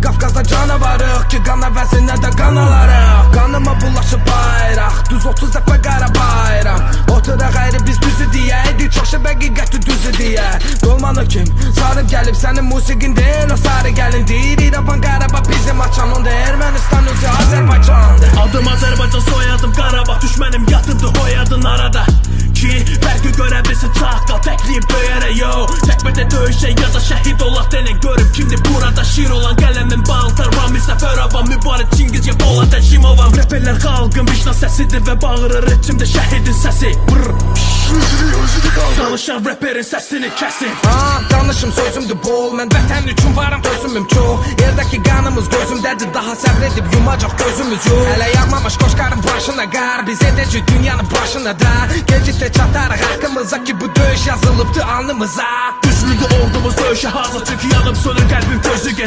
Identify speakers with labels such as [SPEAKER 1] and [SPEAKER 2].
[SPEAKER 1] Qafqazda canavarıq ki, qan əvəzinə də qan alarıq. Qanıma bulaşıb bayraq, düz 30 dəfə qara bayraq. Oturaq əyri biz düzü deyəydik, çoxşa həqiqəti düzü deyə. Dolmanı kim, sarıb gəlib sənin musiqin deyil, o sarı gəlin deyir. İrəvan Qarabağ bizim açan onda Ermənistan özü Azərbaycandır.
[SPEAKER 2] Adım Azərbaycan, soyadım Qarabağ, düşmənim yatırdı hoyadın arada. Ki fərqi görə bilsin, çaqqal təkliyib böyərə yo. Təkbədə döyüşə ya da şəhid olaq denən, görüm kimdir burada şir olan. Qələmin baltar, Rami Səfərova, mübarək Çingiz ya Polat Həşimova. Reperlər xalqın vicdan səsidir və bağırır içimdə şəhidin səsi. Danışan reperin səsini kəsin.
[SPEAKER 1] Danışım sözümdür bol, mən vətən üçün varım gözümüm çox. Yerdəki qanımız gözümdədir, daha səbr edib yumacaq gözümüz yox. Hələ yağmamış qoşqarın başına qar, biz edəcək dünyanın başına da. Gecikdə çatarıq haqqımıza ki, bu döyüş yazılıbdır alnımıza.
[SPEAKER 2] Düzlüdür ordumuz döyüşə hazır, çünki yanıb sönür qəlbim gözü gedir.